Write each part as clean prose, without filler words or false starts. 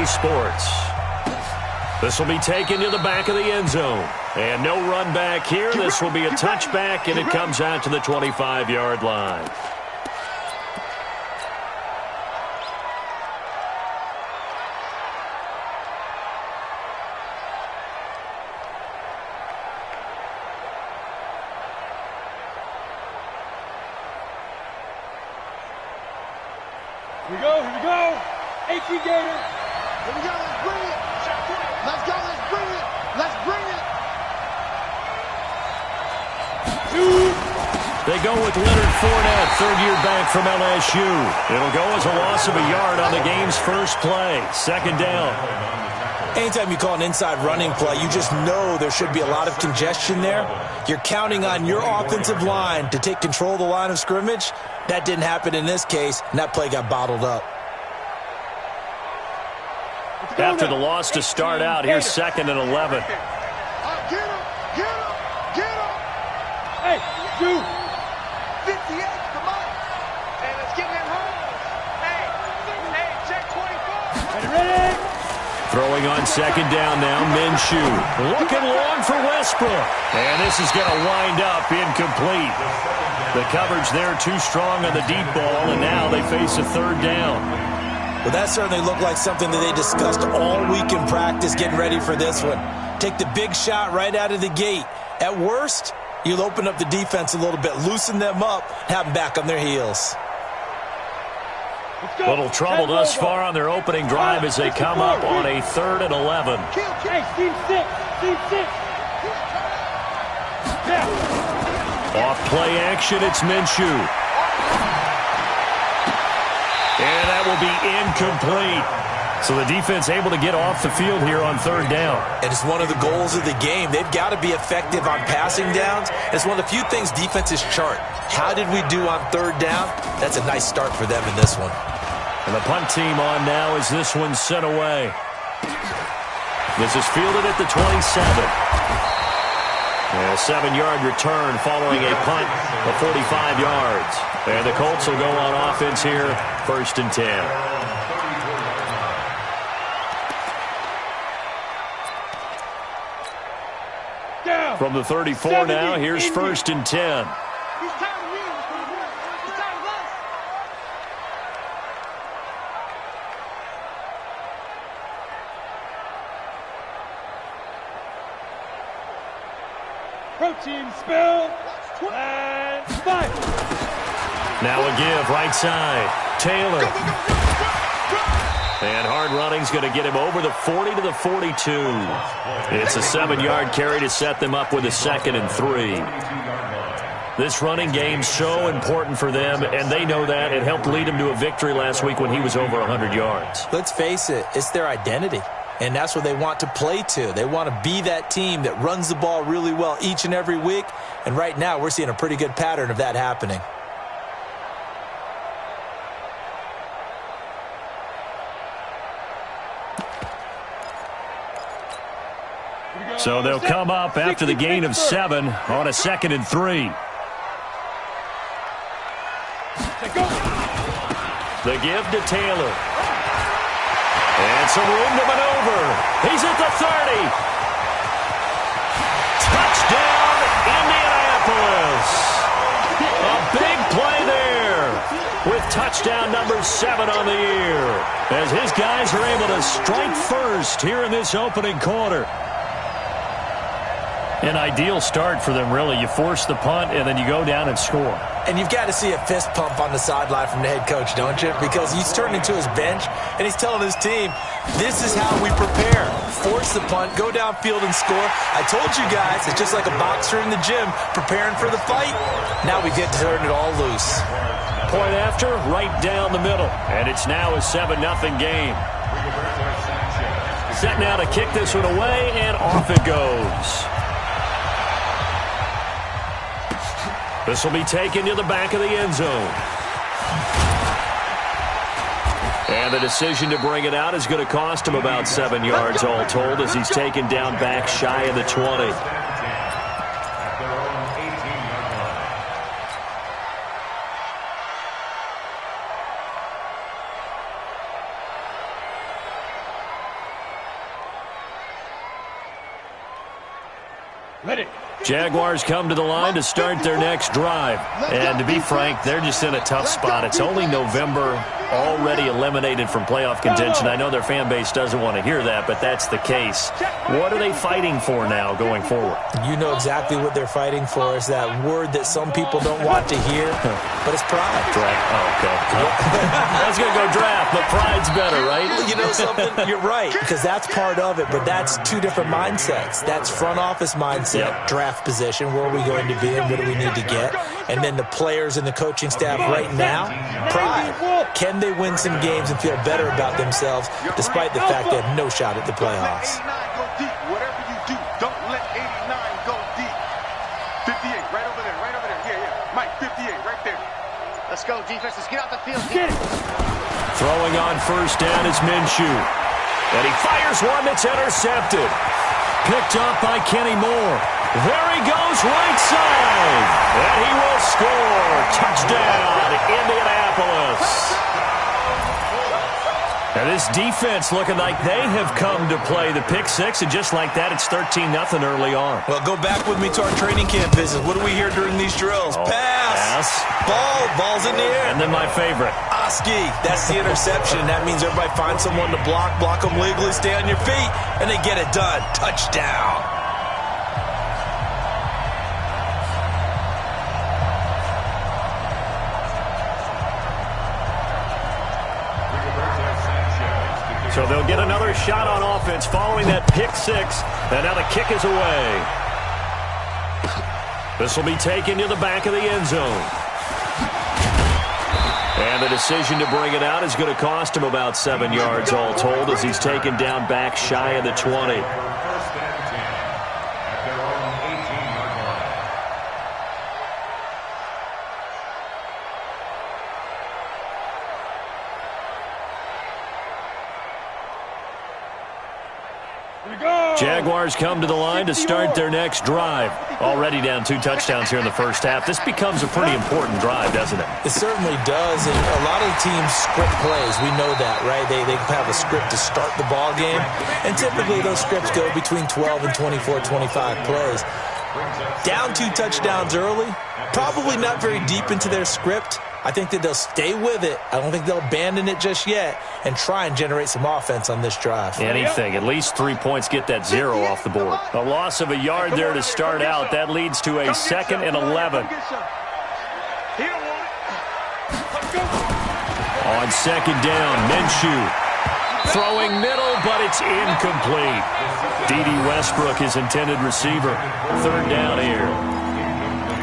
EA Sports. This will be taken to the back of the end zone. And no run back here. This will be a touchback, and it comes out to the 25-yard line. Here we go, here we go. HE Gator. Here we go, let's bring it. Let's go, let's bring it. Let's bring it. They go with Leonard Fournette, third-year back from LSU. It'll go as a loss of a yard on the game's first play. Second down. Anytime you call an inside running play, you just know there should be a lot of congestion there. You're counting on your offensive line to take control of the line of scrimmage. That didn't happen in this case, and that play got bottled up. After the loss to start out, here's 2nd and 11. Get him, get him, get him. Hey, dude. 58, come on. Hey, let's get him home. Hey, check 24. Ready? Throwing on 2nd down now, Minshew. Looking long for Westbrook. And this is going to wind up incomplete. The coverage there too strong on the deep ball, and now they face a 3rd down. Well, that certainly looked like something that they discussed all week in practice, getting ready for this one. Take the big shot right out of the gate. At worst, you'll open up the defense a little bit, loosen them up, have them back on their heels. Little trouble thus far on their opening drive as they come up on a 3rd and 11. Hey, team 6, team 6. Yeah. Off play action, it's Minshew. And that will be incomplete. So the defense able to get off the field here on 3rd down. And it's one of the goals of the game. They've got to be effective on passing downs. It's one of the few things defenses chart. How did we do on 3rd down? That's a nice start for them in this one. And the punt team on now as this one's sent away. This is fielded at the 27. And a 7-yard return following a punt of 45 yards. And the Colts will go on offense here, 1st and 10. From the 34 now, here's 1st and 10. Protein spill. And 5. Now a give, right side. Taylor. And hard running's going to get him over the 40 to the 42. It's a 7-yard carry to set them up with a 2nd and 3. This running game's so important for them, and they know that. It helped lead them to a victory last week when he was over 100 yards. Let's face it, it's their identity. And that's what they want to play to. They want to be that team that runs the ball really well each and every week. And right now, we're seeing a pretty good pattern of that happening. So they'll come up after the gain of 7 on a 2nd and 3. The give to Taylor. And some room to maneuver. He's at the 30. Touchdown, Indianapolis. A big play there with touchdown number 7 on the year as his guys are able to strike first here in this opening quarter. An ideal start for them, really. You force the punt, and then you go down and score. And you've got to see a fist pump on the sideline from the head coach, don't you? Because he's turned into his bench, and he's telling his team, this is how we prepare. Force the punt, go downfield and score. I told you guys, it's just like a boxer in the gym preparing for the fight. Now we get to turn it all loose. Point after, right down the middle. And it's now a 7-0 game. Set now to kick this one away, and off it goes. This will be taken to the back of the end zone. And the decision to bring it out is going to cost him about 7 yards all told as he's taken down back shy of the 20. Ready. Jaguars come to the line to start their next drive. And to be frank, they're just in a tough spot. It's only November, already eliminated from playoff contention. I know their fan base doesn't want to hear that, but that's the case. What are they fighting for now going forward? You know exactly what they're fighting for. Is that word that some people don't want to hear, but it's pride. Draft. Oh, okay. I was going to go draft, but pride's better, right? You know something? You're right, because that's part of it, but that's two different mindsets. That's front office mindset, draft position, where are we going to be and what do we need to get? And then the players and the coaching staff right now, pride. Can they win some games and feel better about themselves despite the fact they have no shot at the playoffs? 89, go deep. Whatever you do, don't let 89 go deep. 58, right over there, right over there. Yeah. Mike, 58, right there. Let's go, defense. Let's get out the field. Throwing on first down is Minshew. And he fires one that's intercepted. Picked up by Kenny Moore. There he goes, right side. And he will score. Touchdown, Indianapolis. And this defense looking like they have come to play the pick six, and just like that, it's 13-0 early on. Well, go back with me to our training camp visit. What do we hear during these drills? Pass. Ball's in the air. And then my favorite. Oski, that's the interception. That means everybody find someone to block them legally, stay on your feet, and they get it done. Touchdown. So they'll get another shot on offense following that pick six. And now the kick is away. This will be taken to the back of the end zone. And the decision to bring it out is going to cost him about 7 yards all told as he's taken down back shy of the 20. Jaguars come to the line to start their next drive. Already down 2 touchdowns here in the first half. This becomes a pretty important drive, doesn't it? It certainly does, and a lot of teams script plays. We know that, right? They have a script to start the ball game, and typically those scripts go between 12 and 24, 25 plays. Down 2 touchdowns early, probably not very deep into their script. I think that they'll stay with it. I don't think they'll abandon it just yet and try and generate some offense on this drive. Anything. At least 3 points, get that 0 off the board. A loss of a yard there to start out. That leads to a 2nd and 11. On 2nd down, Minshew. Throwing middle, but it's incomplete. D.D. Westbrook, his intended receiver. 3rd down here.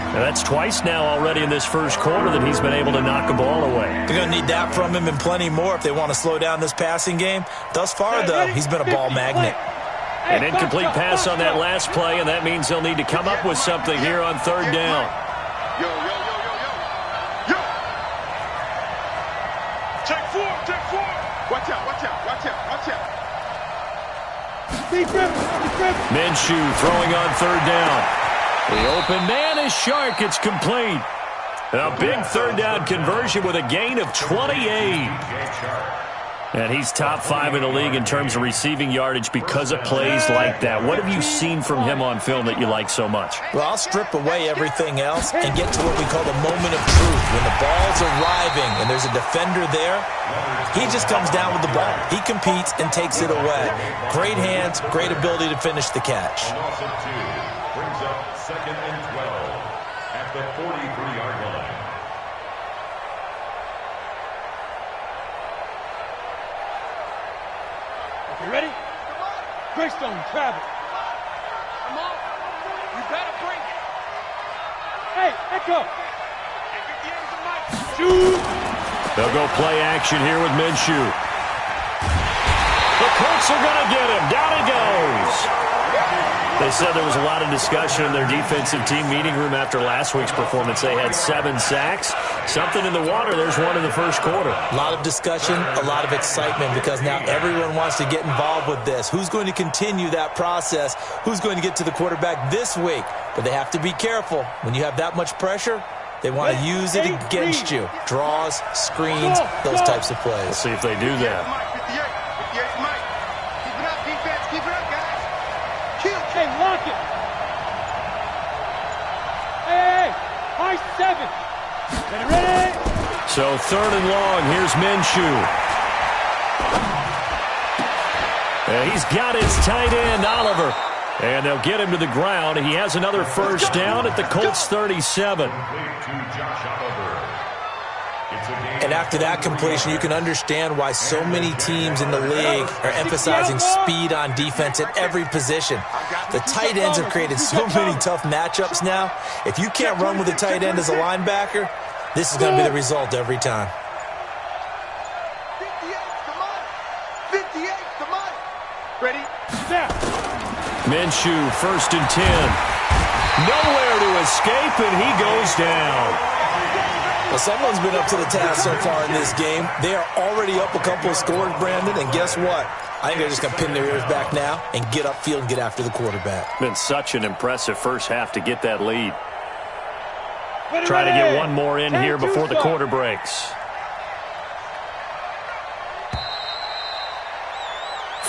Now that's twice now already in this first quarter that he's been able to knock a ball away. They're going to need that from him and plenty more if they want to slow down this passing game. Thus far, though, he's been a ball magnet. An incomplete pass on that last play, and that means they'll need to come up with something here on 3rd down. Yo. Check 4. Watch out. Minshew throwing on 3rd down. The open man is Shark. It's complete. A big 3rd down conversion with a gain of 28. And he's top 5 in the league in terms of receiving yardage because of plays like that. What have you seen from him on film that you like so much? Well, I'll strip away everything else and get to what we call the moment of truth. When the ball's arriving and there's a defender there, he just comes down with the ball. He competes and takes it away. Great hands, great ability to finish the catch. Brings up 2nd and 12 at the 43-yard line. You ready? Greystone, travel. Come on. You better bring it. Hey, echo. Shoot. They'll go play action here with Minshew. The Colts are going to get him. Down he goes. They said there was a lot of discussion in their defensive team meeting room after last week's performance. They had 7 sacks. Something in the water. There's one in the first quarter. A lot of discussion, a lot of excitement because now everyone wants to get involved with this. Who's going to continue that process? Who's going to get to the quarterback this week? But they have to be careful. When you have that much pressure, they want to use it against you. Draws, screens, those types of plays. We'll see if they do that. Hey, lock it. Hey, high 7. Ready? So 3rd and long. Here's Minshew. He's got his tight end, Oliver. And they'll get him to the ground. He has another first down at the Colts 37. And after that completion, you can understand why so many teams in the league are emphasizing speed on defense at every position. The tight ends have created so many tough matchups now. If you can't run with a tight end as a linebacker, this is going to be the result every time. 58, come on. Ready? Snap. Minshew, 1st and 10. Nowhere to escape, and he goes down. Well, someone's been up to the task so far in this game. They are already up a couple of scores, Brandon, and guess what? I think they're just going to pin their ears back now and get upfield and get after the quarterback. Been such an impressive first half to get that lead. Try to get one more in here before the quarter breaks.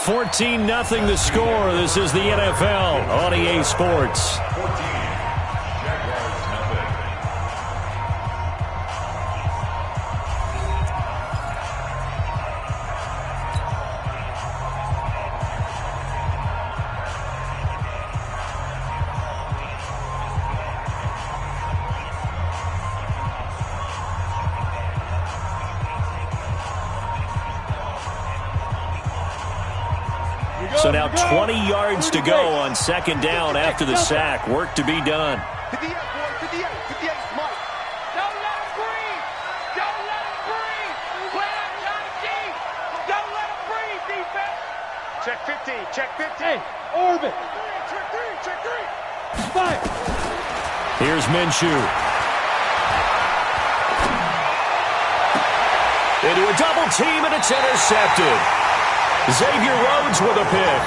14-0 the score. This is the NFL on EA Sports. 14. Jaguars nothing. So now 20 yards to go on 2nd down after the sack. Work to be done. 58, boy, 58, 58, Mike. Don't let him breathe. Don't let him breathe. Play outside the key. Don't let him breathe, defense. Check 15, check 15. Hey, orbit. Check 3, check 3. Fire. Here's Minshew. Into a double team, and it's intercepted. Xavier Rhodes with a pick.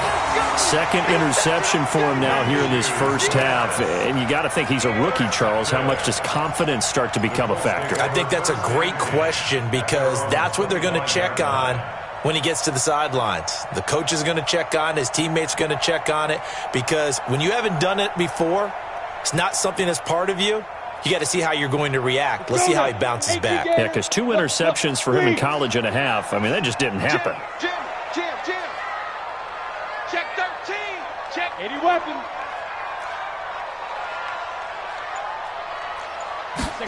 2nd interception for him now here in this first half. And you got to think he's a rookie, Charles. How much does confidence start to become a factor? I think that's a great question because that's what they're going to check on when he gets to the sidelines. The coach is going to check on, his teammates are going to check on it, because when you haven't done it before, it's not something that's part of you. You got to see how you're going to react. Let's see how he bounces back. Yeah, because 2 interceptions for him in college and a half. I mean, that just didn't happen. Jim. Check 13. Check 80 weapon.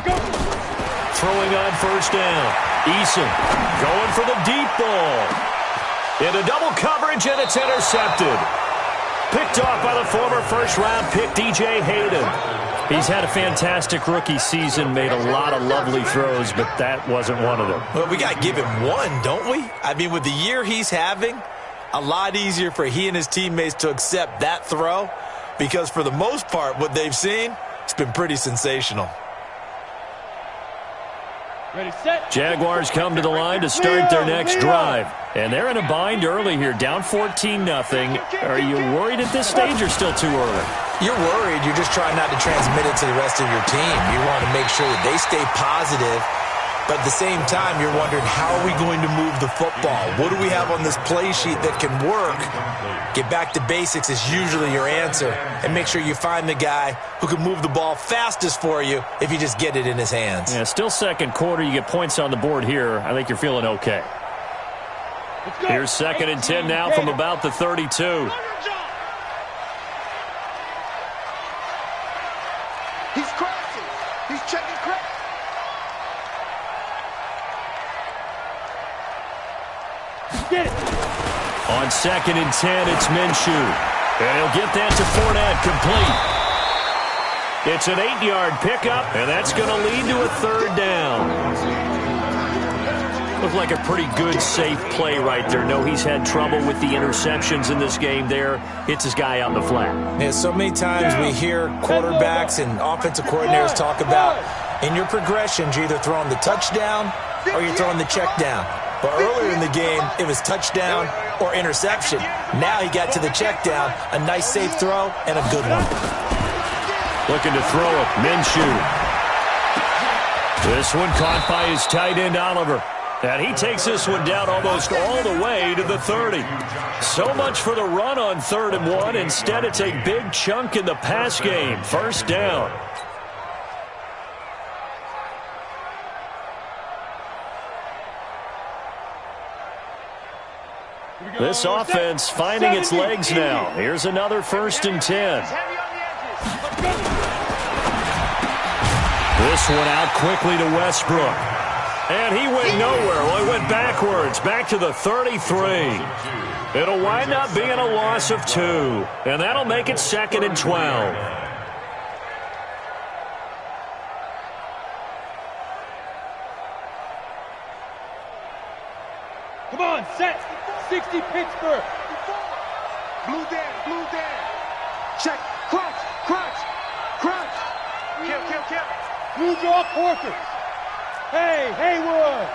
Go. Throwing on 1st down. Eason going for the deep ball. Into double coverage, and it's intercepted. Picked off by the former first-round pick, DJ Hayden. He's had a fantastic rookie season, made a lot of lovely throws, but that wasn't one of them. Well, we got to give him one, don't we? I mean, with the year he's having, a lot easier for he and his teammates to accept that throw, because for the most part, what they've seen, it's been pretty sensational. Ready, set. Jaguars come to the line to start their next drive. And they're in a bind early here, down 14-0. Are you worried at this stage or still too early? You're worried. You're just trying not to transmit it to the rest of your team. You want to make sure that they stay positive. But at the same time, you're wondering, how are we going to move the football? What do we have on this play sheet that can work? Get back to basics is usually your answer. And make sure you find the guy who can move the ball fastest for you if you just get it in his hands. Yeah, still 2nd quarter. You get points on the board here. I think you're feeling okay. Here's 2nd and 10 now from about the 32. He's crashing. He's checking crack. Get it. On 2nd and 10, it's Minshew. And he'll get that to Fournette, complete. It's an 8-yard pickup, and that's going to lead to a 3rd down. Looked like a pretty good, safe play right there. No, he's had trouble with the interceptions in this game there. Hits his guy out in the flat. Yeah, so many times we hear quarterbacks and offensive coordinators talk about, in your progressions, you're either throwing the touchdown or you're throwing the check down. But earlier in the game, it was touchdown or interception. Now he got to the check down, a nice safe throw, and a good one. Looking to throw it, Minshew. This one caught by his tight end, Oliver. And he takes this one down almost all the way to the 30. So much for the run on 3rd and 1. Instead, it's a big chunk in the pass game. 1st down. This offense finding its legs now. Here's another 1st and 10. This one out quickly to Westbrook. And he went nowhere. Well, he went backwards, back to the 33. It'll wind up being a loss of 2. And that'll make it 2nd and 12. Come on, set. 60 Pittsburgh. Blue down, blue down. Check, crunch, crunch, crunch. Kill, kill, kill. Blue draw Porter. Hey, Haywood.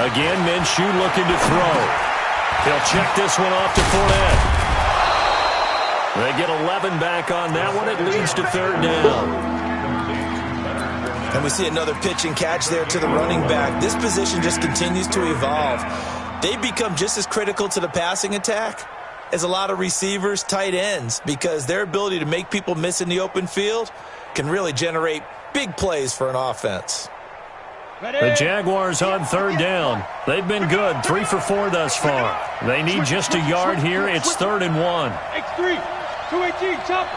Again, Minshew looking to throw. He'll check this one off to Fournette. They get 11 back on that one. It leads to 3rd down. And we see another pitch and catch there to the running back. This position just continues to evolve. They become just as critical to the passing attack as a lot of receivers, tight ends, because their ability to make people miss in the open field can really generate big plays for an offense. The Jaguars on 3rd down. They've been good, 3 for 4 thus far. They need just a yard here. It's 3rd and 1. X3, 218, chop.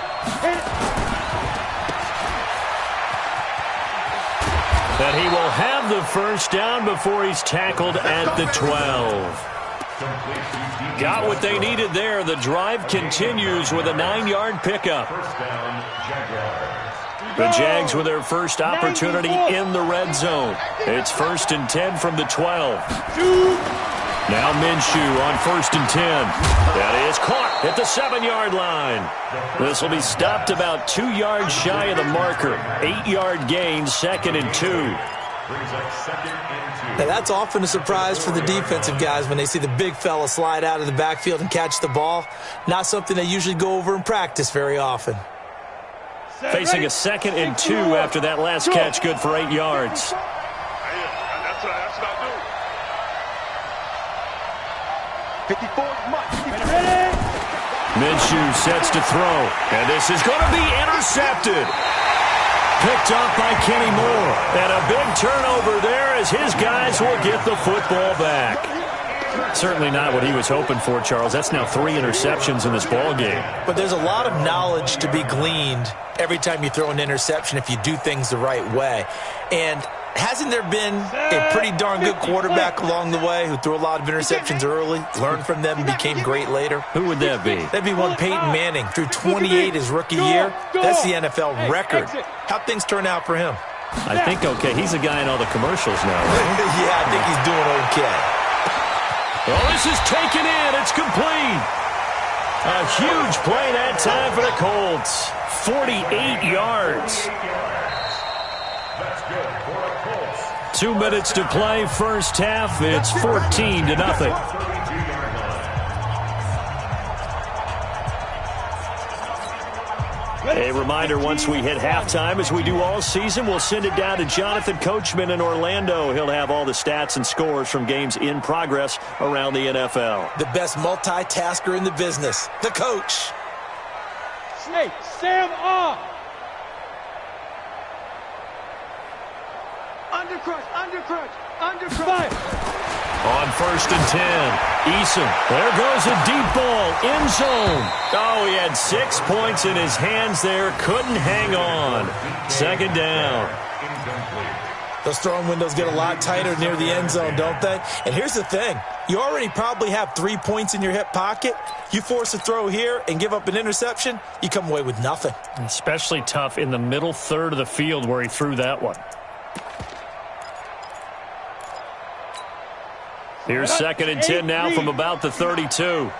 And he will have the 1st down before he's tackled at the 12. Got what they needed there. The drive continues with a 9-yard pickup. The Jags with their first opportunity in the red zone. It's 1st and 10 from the 12. Now Minshew on 1st and 10. That is caught at the 7-yard line. This will be stopped about 2 yards shy of the marker. 8-yard gain, 2nd and 2. Now that's often a surprise for the defensive guys when they see the big fella slide out of the backfield and catch the ball. Not something they usually go over in practice very often. Facing a 2nd and 2 after that last catch, good for 8 yards. That's what I do. 54 much. Minshew sets to throw, and this is going to be intercepted. Picked off by Kenny Moore, and a big turnover there as his guys will get the football back. Certainly not what he was hoping for, Charles. That's now 3 interceptions in this ball game. But there's a lot of knowledge to be gleaned every time you throw an interception if you do things the right way. And hasn't there been a pretty darn good quarterback along the way who threw a lot of interceptions early, learned from them, and became great later? Who would that be? That'd be one Peyton Manning. Threw 28 his rookie year. That's the NFL record. How'd things turn out for him? I think okay. He's a guy in all the commercials now, right? Yeah, I think he's doing okay. Well, this is taken in. It's complete. A huge play that time for the Colts. 48 yards. 2 minutes to play, first half. It's 14-0. A reminder, once we hit halftime, as we do all season, we'll send it down to Jonathan Coachman in Orlando. He'll have all the stats and scores from games in progress around the NFL. The best multitasker in the business, the coach. Snake, Sam off. Undercrush, undercrush, undercrush. On 1st and 10, Eason. There goes a deep ball, end zone. Oh, he had 6 points in his hands there. Couldn't hang on. 2nd down. Those throwing windows get a lot tighter near the end zone, don't they? And here's the thing. You already probably have 3 points in your hip pocket. You force a throw here and give up an interception, you come away with nothing. Especially tough in the middle third of the field where he threw that one. Here's 2nd and 10 now from about the 32. No gain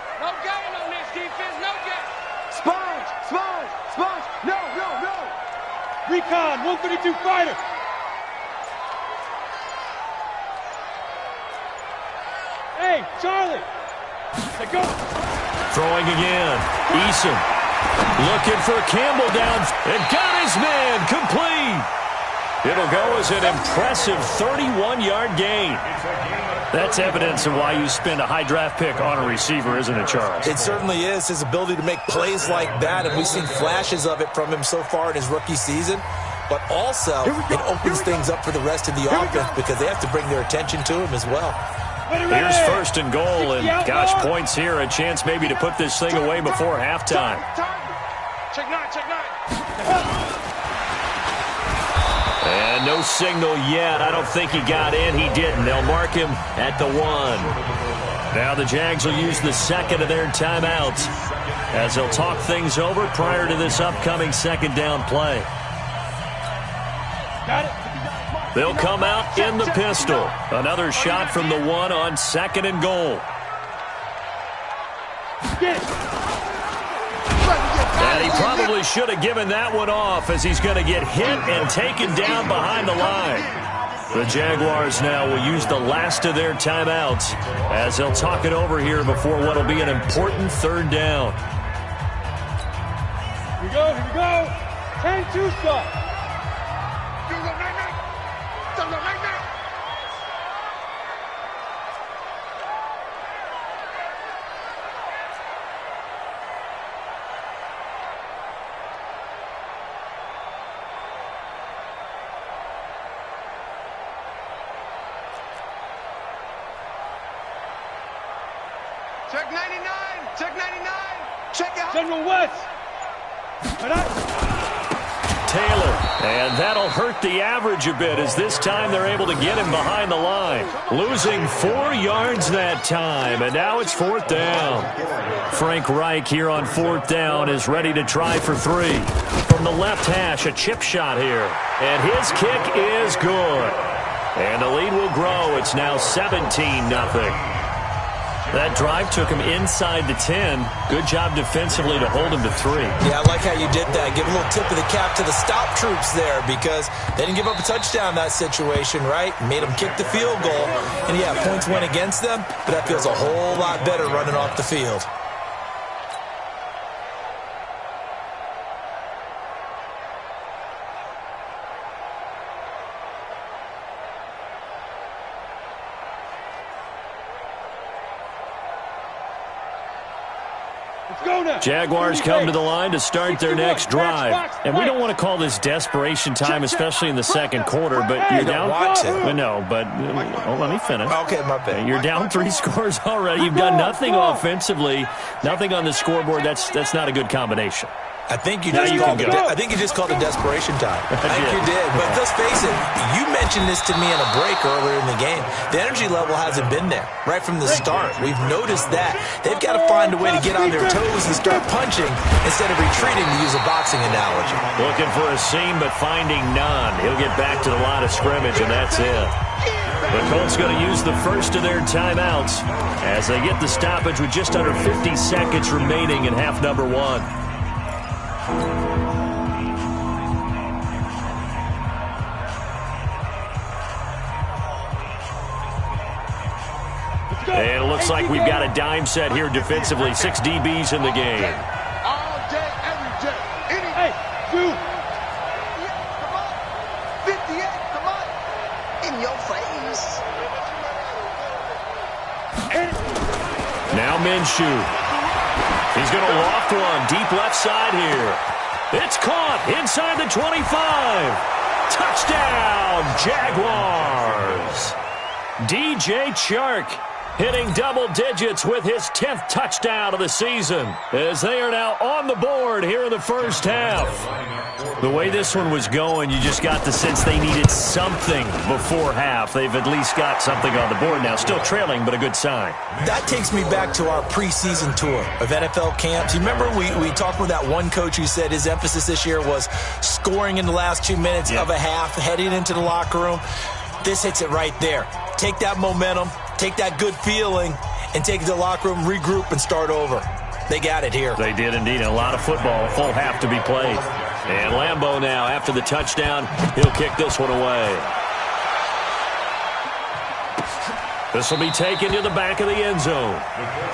on this defense, no gain. Sponge, sponge, sponge. No, no, no. Recon, 132 fighter. Hey, Charlie. Let's go. Throwing again. Eason looking for Campbell down. And got his man complete. It'll go as an impressive 31-yard gain. That's evidence of why you spend a high draft pick on a receiver, isn't it, Charles? It certainly is. His ability to make plays like that, and we've seen flashes of it from him so far in his rookie season. But also, it opens things up for the rest of the offense because they have to bring their attention to him as well. Here's first and goal, and gosh, points here, a chance maybe to put this thing away before halftime. Check nine. And no signal yet. I don't think he got in. He didn't. They'll mark him at the 1. Now the Jags will use the second of their timeouts as they'll talk things over prior to this upcoming second down play. Got it. They'll come out in the pistol. Another shot from the 1 on second and goal. And he probably should have given that one off as he's going to get hit and taken down behind the line. The Jaguars now will use the last of their timeouts as they'll talk it over here before what will be an important third down. Here we go. 10-2 stop. Check 99. Check out. General West. Taylor, and that'll hurt the average a bit as this time they're able to get him behind the line. Losing 4 yards that time, and now it's 4th down. Frank Reich here on 4th down is ready to try for 3. From the left hash, a chip shot here, and his kick is good. And the lead will grow. It's now 17-0. That drive took him inside the 10. Good job defensively to hold him to 3. Yeah, I like how you did that. Give a little tip of the cap to the stop troops there because they didn't give up a touchdown in that situation, right? Made them kick the field goal. And, yeah, points went against them, but that feels a whole lot better running off the field. Jaguars come to the line to start their next drive. And we don't want to call this desperation time, especially in the second quarter, but you're down. No, but let me finish. Okay, my bad. You're down 3 scores already. You've done nothing offensively, nothing on the scoreboard. That's not a good combination. I think you just called it desperation time. I think you did. But let's face it, you mentioned this to me in a break earlier in the game. The energy level hasn't been there right from the start. We've noticed that. They've got to find a way to get on their toes and start punching instead of retreating, to use a boxing analogy. Looking for a seam, but finding none. He'll get back to the line of scrimmage, and that's it. The Colts going to use the first of their timeouts as they get the stoppage with just under 50 seconds remaining in half number 1. And it looks like we've got a dime set here defensively. 6 DBs in the game. All day, every day. Hey, dude. Come on. 58, come on. In your face. Now Minshew. He's going to loft one deep left side here. It's caught inside the 25. Touchdown, Jaguars. DJ Chark hitting double digits with his 10th touchdown of the season as they are now on the board here in the first half. The way this one was going, you just got the sense they needed something before half. They've at least got something on the board now. Still trailing, but a good sign. That takes me back to our preseason tour of NFL camps. You remember we talked with that one coach who said his emphasis this year was scoring in the last 2 minutes of a half, heading into the locker room. This hits it right there. Take that momentum, take that good feeling, and take it to the locker room, regroup, and start over. They got it here. They did indeed. A lot of football, a full half to be played. And Lambeau now, after the touchdown, he'll kick this one away. This will be taken to the back of the end zone.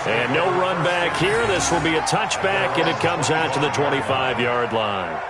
And no run back here. This will be a touchback, and it comes out to the 25-yard line.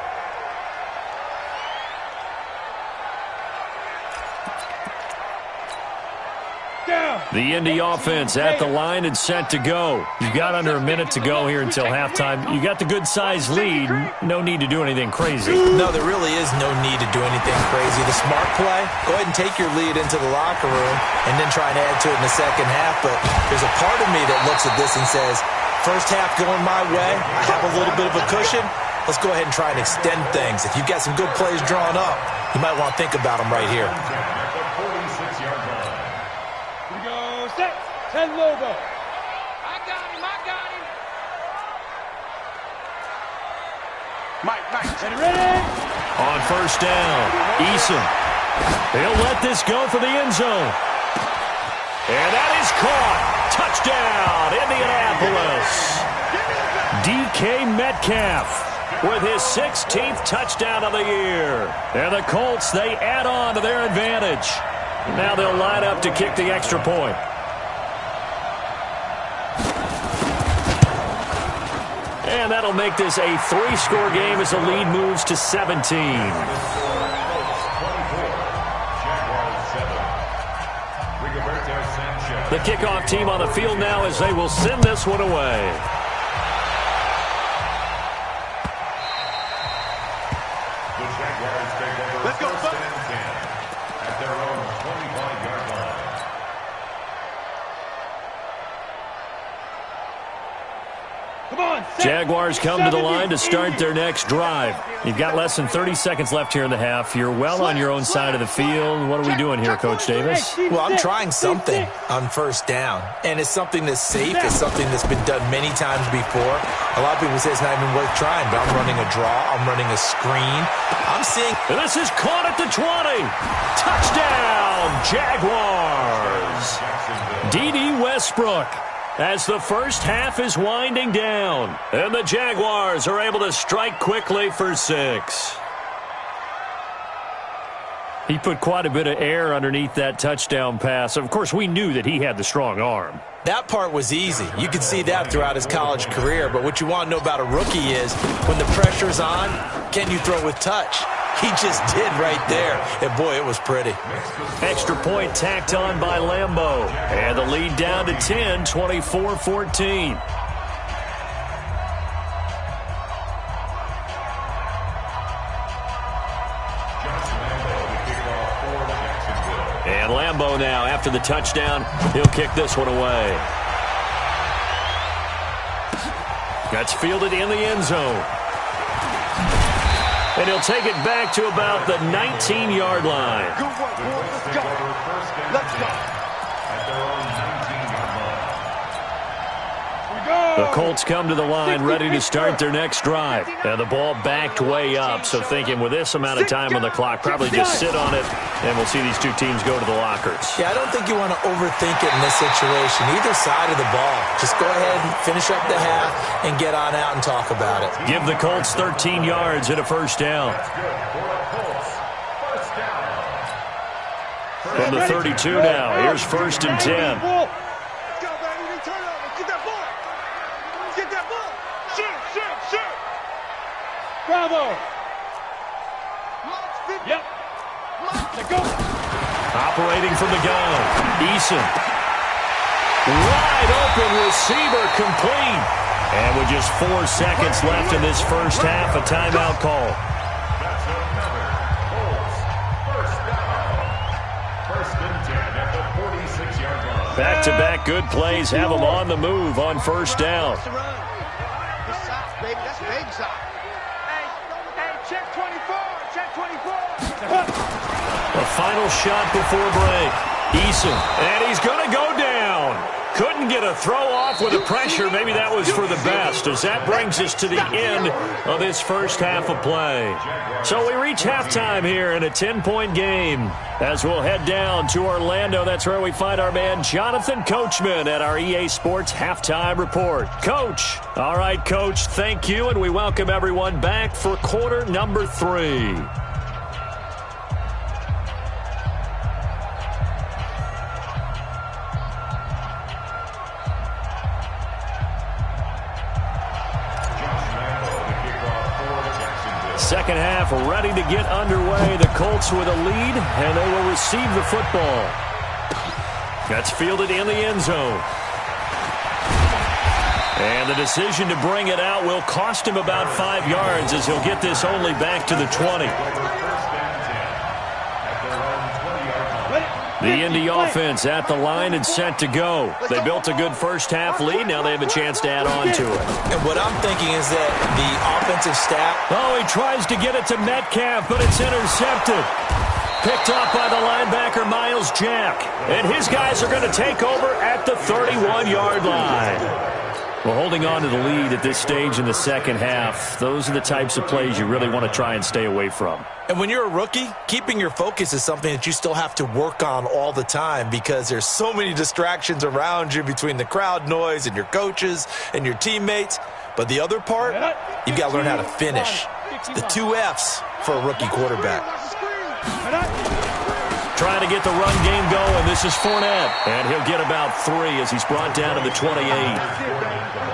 The Indy offense at the line and set to go. You've got under a minute to go here until halftime. You got the good-sized lead. No need to do anything crazy. No, there really is no need to do anything crazy. The smart play, go ahead and take your lead into the locker room and then try and add to it in the second half. But there's a part of me that looks at this and says, first half going my way, I have a little bit of a cushion. Let's go ahead and try and extend things. If you've got some good plays drawn up, you might want to think about them right here. 10 logo. I got him. Mike. Ready? On first down, Eason. He'll let this go for the end zone. And that is caught. Touchdown, Indianapolis. DK Metcalf with his 16th touchdown of the year. And the Colts, they add on to their advantage. Now they'll line up to kick the extra point. And that'll make this a 3-score game as the lead moves to 17. The kickoff team on the field now as they will send this one away. Let's go, first and 10 at their own 25-yard line. Come on, Jaguars come to the line to start their next drive. You've got less than 30 seconds left here in the half. You're well on your own side of the field. What are we doing here, Coach Davis? Well, I'm trying something on first down, and it's something that's safe. It's something that's been done many times before. A lot of people say it's not even worth trying, but I'm running a draw. I'm running a screen. I'm seeing... And this is caught at the 20. Touchdown, Jaguars. D.D. Westbrook. As the first half is winding down, and the Jaguars are able to strike quickly for 6. He put quite a bit of air underneath that touchdown pass. Of course, we knew that he had the strong arm. That part was easy. You could see that throughout his college career. But what you want to know about a rookie is when the pressure's on, can you throw with touch? He just did right there. And, boy, it was pretty. Extra point tacked on by Lambeau. And the lead down to 10, 24-14. And Lambeau now, after the touchdown, he'll kick this one away. That's fielded in the end zone. And he'll take it back to about the 19-yard line. Good work, boys. Let's go. Let's go. The Colts come to the line ready to start their next drive. And the ball backed way up, so thinking with this amount of time on the clock, probably just sit on it, and we'll see these two teams go to the lockers. Yeah, I don't think you want to overthink it in this situation. Either side of the ball. Just go ahead and finish up the half and get on out and talk about it. Give the Colts 13 yards and a first down. From the 32 now, here's first and 10. Bravo! Yep. Go. Operating from the gun, Eason. Wide open receiver complete. And with just 4 seconds left in this first half, a timeout call. First and 10 at the 46-yard line. Back-to-back good plays have them on the move on first down. That's baby. That's baby side. Check 24. Check 24. A final shot before break. Eason, and he's going to go down. Couldn't get a throw off with the pressure. Maybe that was for the best, as that brings us to the end of this first half of play. So we reach halftime here in a 10-point game. As we'll head down to Orlando, that's where we find our man Jonathan Coachman at our EA Sports Halftime Report. Coach. All right, Coach, thank you, and we welcome everyone back for quarter number 3. Second half ready to get underway. The Colts with a lead, and they will receive the football. That's fielded in the end zone. And the decision to bring it out will cost him about 5 yards as he'll get this only back to the 20. The Indy offense at the line and set to go. They built a good first-half lead. Now they have a chance to add on to it. And what I'm thinking is that the offensive staff... Oh, he tries to get it to Metcalf, but it's intercepted. Picked off by the linebacker, Miles Jack. And his guys are going to take over at the 31-yard line. Well, holding on to the lead at this stage in the second half, those are the types of plays you really want to try and stay away from. And when you're a rookie, keeping your focus is something that you still have to work on all the time because there's so many distractions around you between the crowd noise and your coaches and your teammates. But the other part, you've got to learn how to finish. The 2 F's for a rookie quarterback. Trying to get the run game going. This is Fournette. And he'll get about 3 as he's brought down to the 28.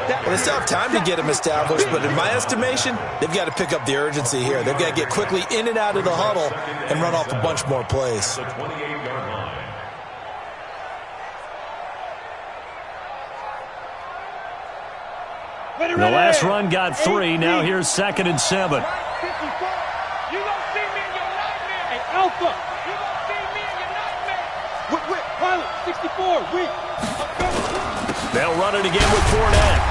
Well, they still have time to get him established, but in my estimation, they've got to pick up the urgency here. They've got to get quickly in and out of the huddle and run off a bunch more plays. The last run got 3. Now here's 2nd and 7. You gonna see me in your nightmare. Hey, Alpha, you gonna see me in your nightmare. Whip, pilot, 64, weak. They'll run it again with Fournette.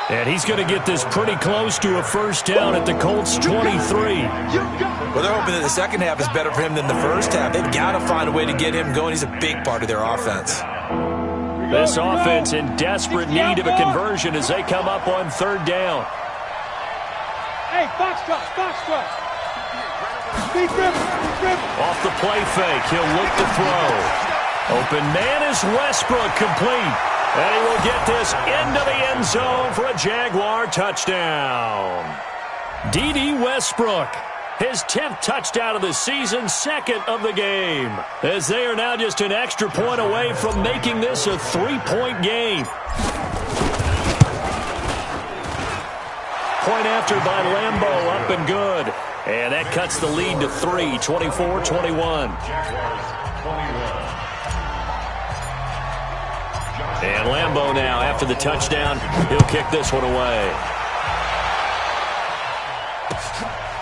And he's going to get this pretty close to a first down at the Colts' 23. Well, they're hoping that the second half is better for him than the first half. They've got to find a way to get him going. He's a big part of their offense. This offense in desperate need of a conversion as they come up on 3rd down. Hey, Foxtrot. Speed dribble. Off the play fake, he'll look to throw. Open man is Westbrook, complete. And he will get this into the end zone for a Jaguar touchdown. D.D. Westbrook, his 10th touchdown of the season, 2nd of the game. As they are now just an extra point away from making this a 3-point game. Point after by Lambeau, up and good. And that cuts the lead to 3, 24-21. And Lambeau now, after the touchdown, he'll kick this one away.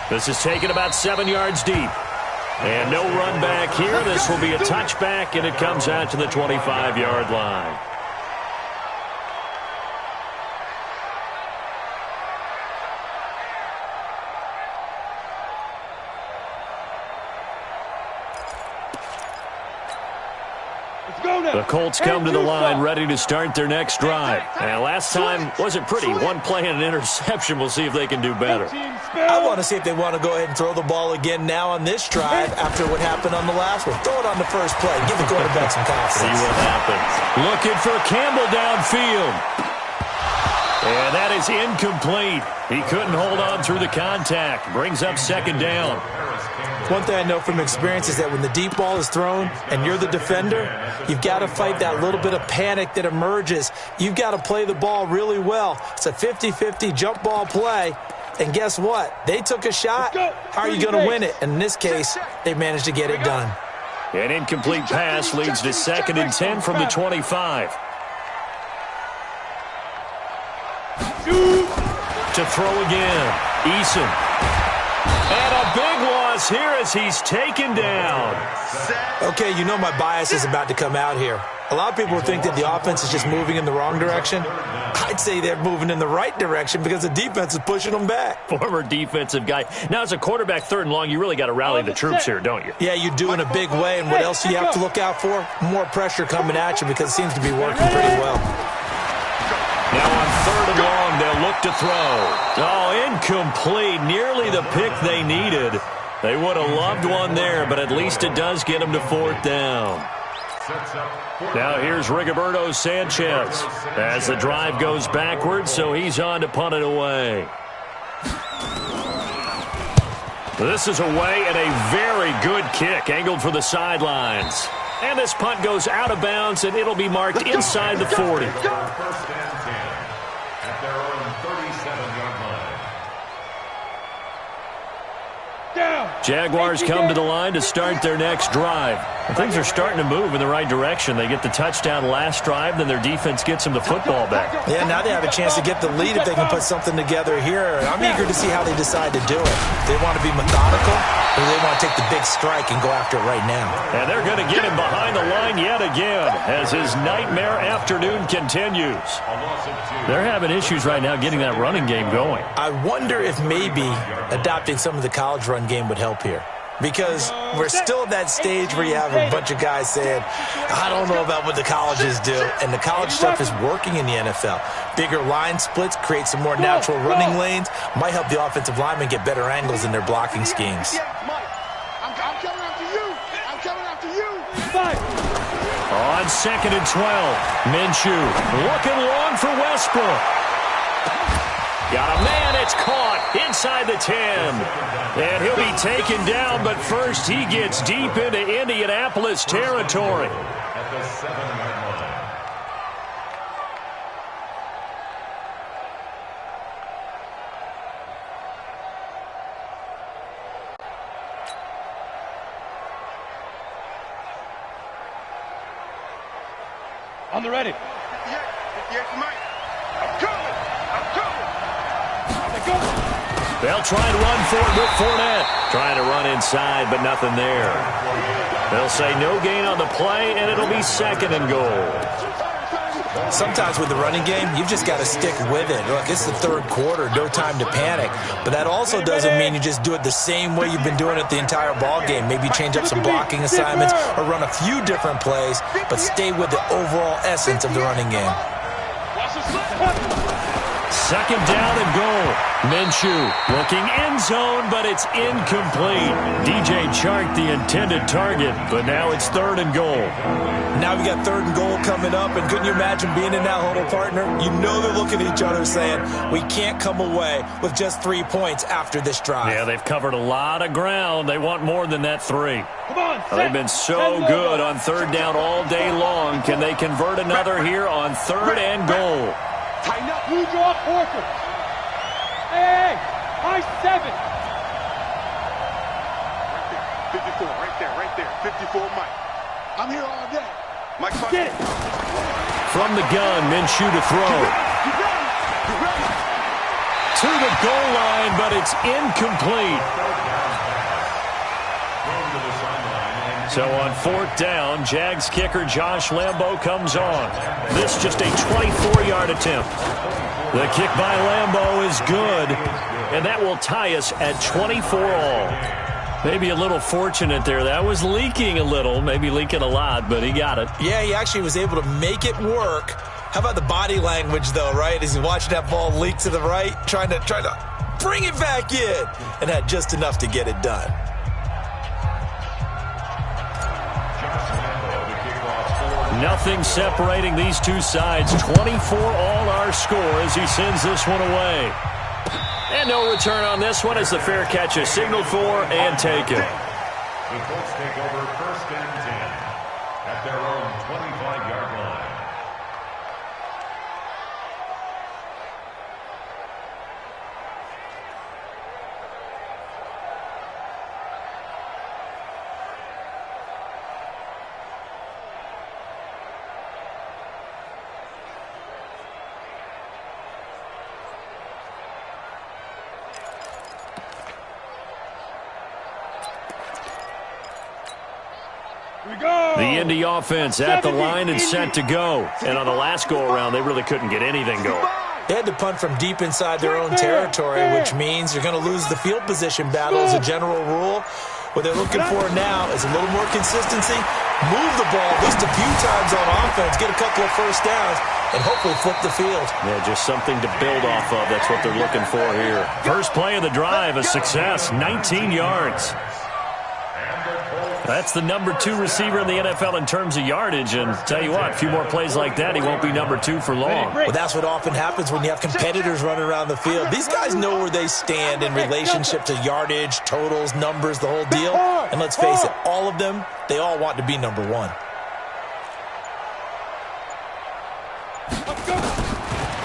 This is taken about 7 yards deep. And no run back here. This will be a touchback, and it comes out to the 25-yard line. The Colts come to the line ready to start their next drive. And last time wasn't pretty. One play and an interception. We'll see if they can do better. I want to see if they want to go ahead and throw the ball again now on this drive after what happened on the last one. Throw it on the first play. Give the quarterback some confidence. See what happens. Looking for Campbell downfield. And that is incomplete. He couldn't hold on through the contact. Brings up 2nd down. One thing I know from experience is that when the deep ball is thrown and you're the defender, you've got to fight that little bit of panic that emerges. You've got to play the ball really well. It's a 50-50 jump ball play. And guess what? They took a shot. How are you going to win it? And in this case, they managed to get it done. An incomplete pass leads to 2nd and 10 from the 25. To throw again. Eason. And a big loss here as he's taken down. Okay, you know my bias is about to come out here. A lot of people think that the offense is just moving in the wrong direction. I'd say they're moving in the right direction because the defense is pushing them back. Former defensive guy. Now, as a quarterback 3rd and long, you really got to rally the troops here, don't you? Yeah, you do in a big way. And what else do you have to look out for? More pressure coming at you because it seems to be working pretty well. Now on 3rd and long, they'll look to throw. Oh, incomplete. Nearly the pick they needed. They would have loved one there, but at least it does get them to 4th down. Now here's Rigoberto Sanchez as the drive goes backwards, so he's on to punt it away. This is away and a very good kick, angled for the sidelines. And this punt goes out of bounds, and it'll be marked inside the 40. First and 10 at their own 37-yard line. Jaguars come to the line to start their next drive. Things are starting to move in the right direction. They get the touchdown last drive, then their defense gets them the football back. Yeah, now they have a chance to get the lead if they can put something together here. I'm eager to see how they decide to do it. They want to be methodical, or they want to take the big strike and go after it right now. And they're going to get him behind the line yet again as his nightmare afternoon continues. They're having issues right now getting that running game going. I wonder if maybe adopting some of the college run game would help here. Because we're still at that stage where you have a bunch of guys saying, I don't know about what the colleges do. And the college stuff is working in the NFL. Bigger line splits, create some more natural running lanes, might help the offensive linemen get better angles in their blocking schemes. I'm coming after you. I'm coming after you. On 2nd and 12, Minshew looking long for Westbrook. Got a man, it's caught inside the 10. And he'll be taken down, but first he gets deep into Indianapolis territory. At the 7-yard line. On the ready. Yes, Mike. I'm coming. They'll try and run for it with Fournette. Trying to run inside, but nothing there. They'll say no gain on the play, and it'll be 2nd and goal. Sometimes with the running game, you've just got to stick with it. Look, it's the 3rd quarter, no time to panic. But that also doesn't mean you just do it the same way you've been doing it the entire ball game. Maybe change up some blocking assignments or run a few different plays, but stay with the overall essence of the running game. 2nd down and goal. Minshew looking end zone, but it's incomplete. DJ Chark the intended target, but now it's 3rd and goal. Now we got 3rd and goal coming up, and couldn't you imagine being in that huddle, partner? You know they're looking at each other saying, we can't come away with just 3 points after this drive. Yeah, they've covered a lot of ground. They want more than that 3. Come on, they've been so good on 3rd down all day long. Can they convert another here on 3rd and goal? Tighten up. You draw quarter. Hey, high 7. Right there. 54, Mike. I'm here all day. Mike, get it. From the gun, Minshew to throw. You ready? To the goal line, but it's incomplete. So on 4th down, Jags kicker Josh Lambo comes on. This just a 24-yard attempt. The kick by Lambo is good, and that will tie us at 24 all. Maybe a little fortunate there. That was leaking a little, maybe leaking a lot, but he got it. Yeah, he actually was able to make it work. How about the body language, though, right? As he watched that ball leak to the right, trying to bring it back in, and had just enough to get it done. Nothing separating these two sides. 24 all our score as he sends this one away. And no return on this one as the fair catch is signaled for and taken. The Colts take over 1st and 10 at their own 25-yard line. The Indy offense at the line and set to go. And on the last go-around, they really couldn't get anything going. They had to punt from deep inside their own territory, which means you're going to lose the field position battle as a general rule. What they're looking for now is a little more consistency, move the ball just a few times on offense, get a couple of 1st downs, and hopefully flip the field. Yeah, just something to build off of. That's what they're looking for here. First play of the drive, a success, 19 yards. That's the number 2 receiver in the NFL in terms of yardage. And tell you what, a few more plays like that, he won't be number 2 for long. Well, that's what often happens when you have competitors running around the field. These guys know where they stand in relationship to yardage, totals, numbers, the whole deal. And let's face it, all of them, they all want to be number 1.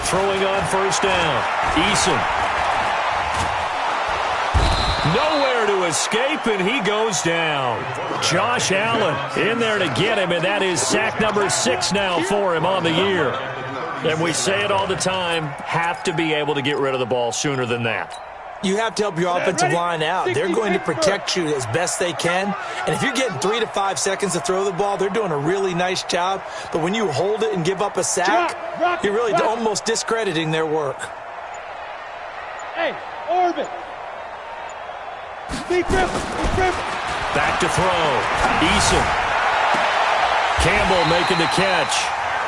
Throwing on 1st down. Eason. Nowhere to escape, and he goes down. Josh Allen in there to get him, and that is sack number 6 now for him on the year. And we say it all the time, have to be able to get rid of the ball sooner than that. You have to help your offensive line out. They're going to protect you as best they can. And if you're getting 3 to 5 seconds to throw the ball, they're doing a really nice job. But when you hold it and give up a sack, you're really almost discrediting their work. Hey, Orbit. Back to throw. Eason. Campbell making the catch.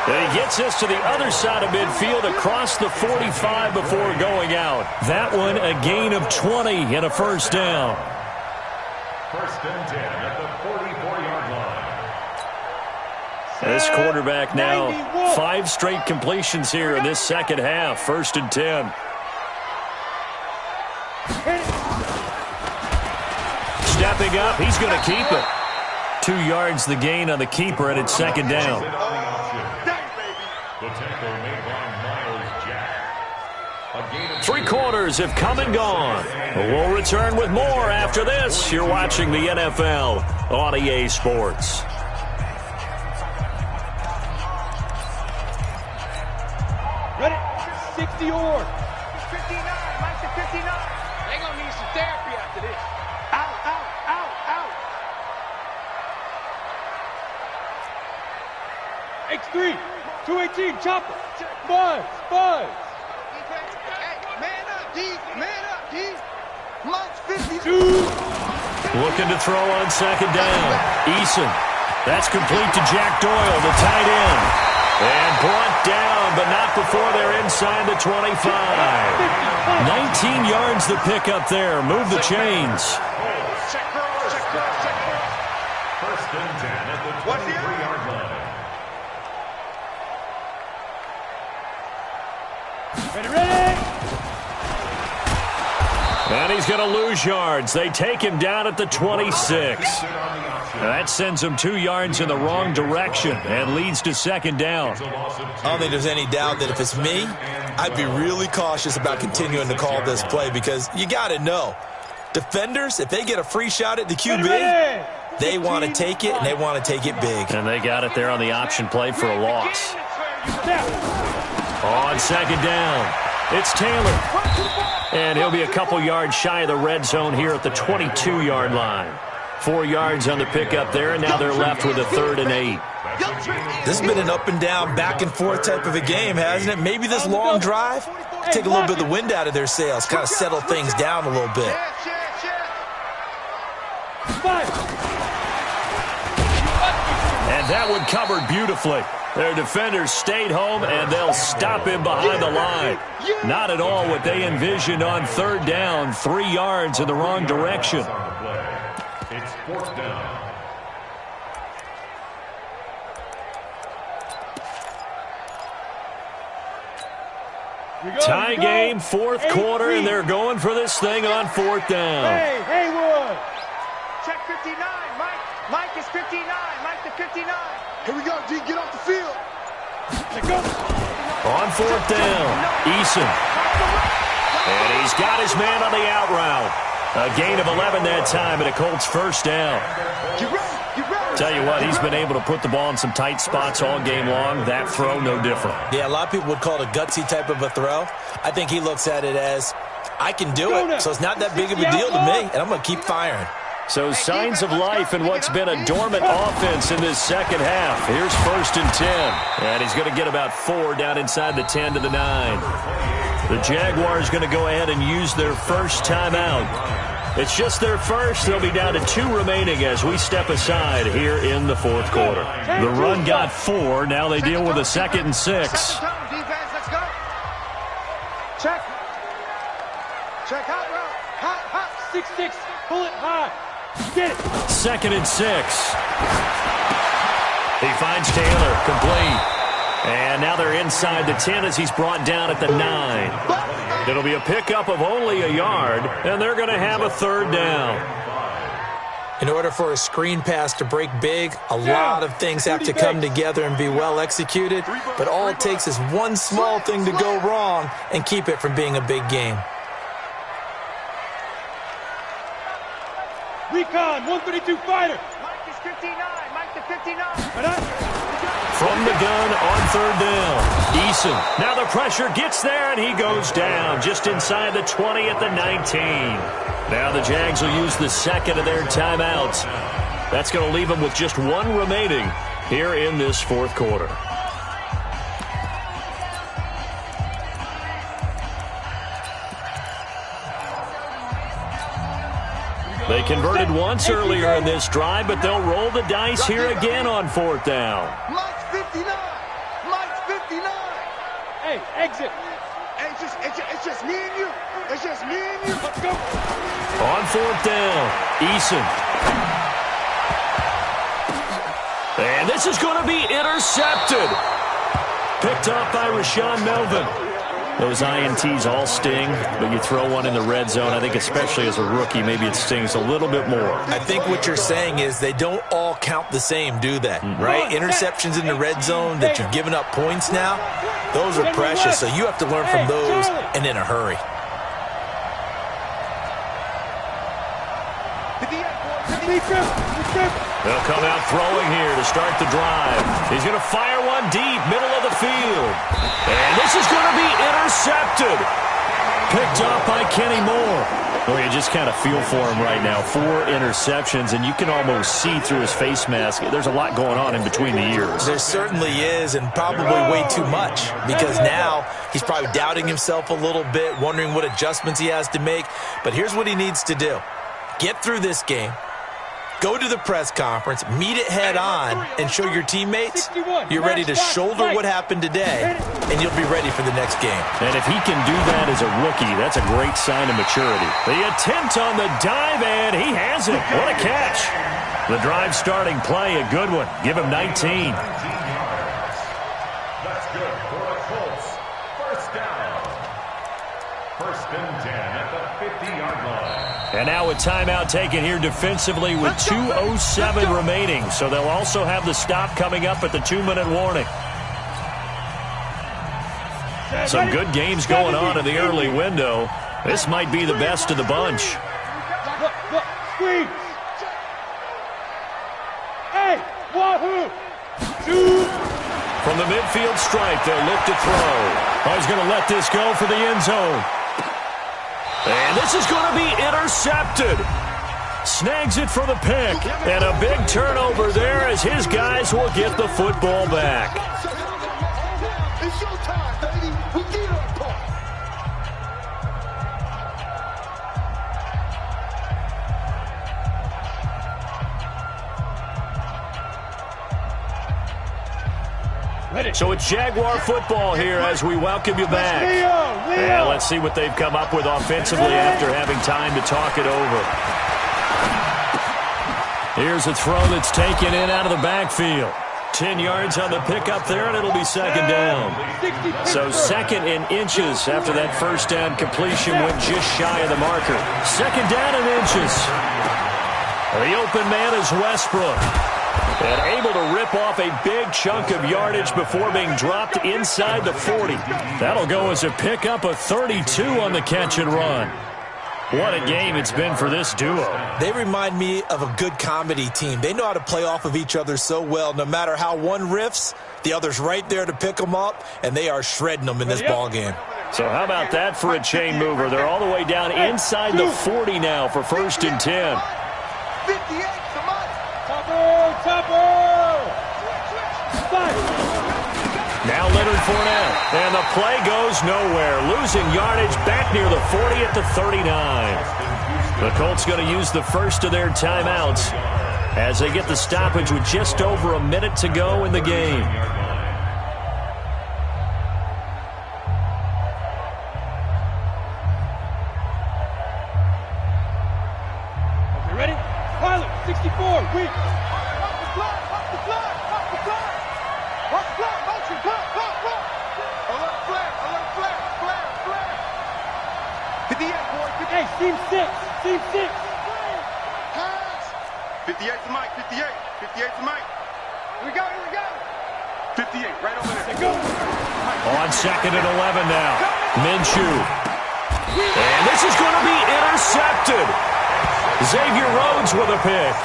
And he gets this to the other side of midfield across the 45 before going out. That one a gain of 20 and a first down. First and 10 at the 44-yard line. This quarterback now 5 straight completions here in this second half. First and 10. Stepping up, he's going to keep it. 2 yards the gain on the keeper, and it's second down. The tackle made by Miles Jack. A gain of 3 quarters have come and gone. We'll return with more after this. You're watching the NFL on EA Sports. Ready? 60 or 59, Mike to 59. They're going to need some therapy after this. Out, out, out, out. X3, 218, chopper. Buzz. Hey, man up, D. Man up, D. Mike's 52. Looking to throw on second down. Eason. That's complete to Jack Doyle, the tight end. And brought down, but not before they're inside the 25. 19 yards the pickup there. Move the chains. first and 10 at the 23-yard line. Ready? And he's going to lose yards. They take him down at the 26. That sends him 2 yards in the wrong direction and leads to second down. I don't think there's any doubt that if it's me, I'd be really cautious about continuing to call this play because you got to know, defenders, if they get a free shot at the QB, they want to take it, and they want to take it big. And they got it there on the option play for a loss. On second down, it's Taylor. And he'll be a couple yards shy of the red zone here at the 22-yard line. 4 yards on the pickup there, and now they're left with a 3rd and 8. This has been an up and down, back and forth type of a game, hasn't it? Maybe this long drive take a little bit of the wind out of their sails, kind of settle things down a little bit. And that one covered beautifully. Their defenders stayed home, and they'll stop him behind the line. Not at all what they envisioned on 3rd down. 3 yards in the wrong direction. It's 4th down. Tie game, 4th quarter, and they're going for this thing on 4th down. Hey, Haywood. Check 59, Mike. Mike is 59. Mike to 59. Here we go, D. Get off the field. Let's go. On 4th down, Eason. And he's got his man on the out route. A gain of 11 that time, and a Colts first down. Get ready. Get ready. Tell you what, he's been able to put the ball in some tight spots all game long. That throw, no different. Yeah, a lot of people would call it a gutsy type of a throw. I think he looks at it as, I can do it, so it's not that big of a deal to me, and I'm going to keep firing. So signs of life in what's been a dormant offense in this second half. Here's 1st and 10. And he's going to get about 4 down inside the 10 to the 9. The Jaguars going to go ahead and use their first timeout. It's just their first. They'll be down to 2 remaining as we step aside here in the 4th quarter. The run got 4. Now they deal with a 2nd and 6. Check. Check hot route. Hot. 6-6. Pull it high. Get it. 2nd and 6. He finds Taylor, complete. And now they're inside the 10 as he's brought down at the 9. It'll be a pickup of only a yard, and they're going to have a 3rd down. In order for a screen pass to break big, a lot of things have to come together and be well executed, but all it takes is one small thing to go wrong and keep it from being a big game. Recon, 132 fighter. Mike is 59. Mike the 59. From the gun on third down. Eason. Now the pressure gets there, and he goes down just inside the 20 at the 19. Now the Jags will use the second of their timeouts. That's going to leave them with just one remaining here in this fourth quarter. They converted once earlier in this drive, but they'll roll the dice here again on fourth down. Mike's 59. Mike's 59. Hey, exit. Hey, it's just me and you. It's just me and you. Let's go. On fourth down, Eason. And this is going to be intercepted. Picked off by Rashaan Melvin. Those INTs all sting, but you throw one in the red zone, I think especially as a rookie, maybe it stings a little bit more. I think what you're saying is they don't all count the same, do they? Right? Interceptions in the red zone that you've given up points now, those are precious, so you have to learn from those and in a hurry. They'll come out throwing here to start the drive. He's going to fire one deep, middle of the field. And this is going to be intercepted. Picked off by Kenny Moore. Well, you just kind of feel for him right now. 4 interceptions, and you can almost see through his face mask. There's a lot going on in between the ears. There certainly is, and probably way too much, because now he's probably doubting himself a little bit, wondering what adjustments he has to make. But here's what he needs to do. Get through this game. Go to the press conference, meet it head on, and show your teammates you're ready to shoulder what happened today, and you'll be ready for the next game. And if he can do that as a rookie, that's a great sign of maturity. The attempt on the dive, and he has it. What a catch. The drive starting play, a good one. Give him 19. That's good for the Colts. First down. First and 10 at the 50-yard line. And now a timeout taken here defensively with 2:07 remaining. So they'll also have the stop coming up at the 2-minute warning. Some good games going on in the early window. This might be the best of the bunch. Look, screen. Hey, wahoo. Shoot. From the midfield stripe, they'll look to throw. Oh, he's going to let this go for the end zone. And this is going to be intercepted. Snags it for the pick. And a big turnover there as his guys will get the football back. It's showtime, baby. We did our part. So it's Jaguar football here as we welcome you back. And let's see what they've come up with offensively after having time to talk it over. Here's a throw that's taken in out of the backfield. 10 yards on the pickup there, and it'll be second down. So second in inches after that first down completion went just shy of the marker. Second down in inches. The open man is Westbrook. And able to rip off a big chunk of yardage before being dropped inside the 40. That'll go as a pickup of 32 on the catch and run. What a game it's been for this duo. They remind me of a good comedy team. They know how to play off of each other so well. No matter how one riffs, the other's right there to pick them up, and they are shredding them in this ball game. So how about that for a chain mover? They're all the way down inside the 40 now for first and 10. 58. Now Leonard Fournette, and the play goes nowhere. Losing yardage back near the 40 at the 39. The Colts going to use the first of their timeouts as they get the stoppage with just over a minute to go in the game. You ready? Pilot, 64, weak. Hey, team 6. Team 6. Pass. 58 to Mike. 58. 58 to Mike. Here we go. 58, right over there. Go. On second and 11 now. Minshew. And this is going to be intercepted. Xavier Rhodes with a pick.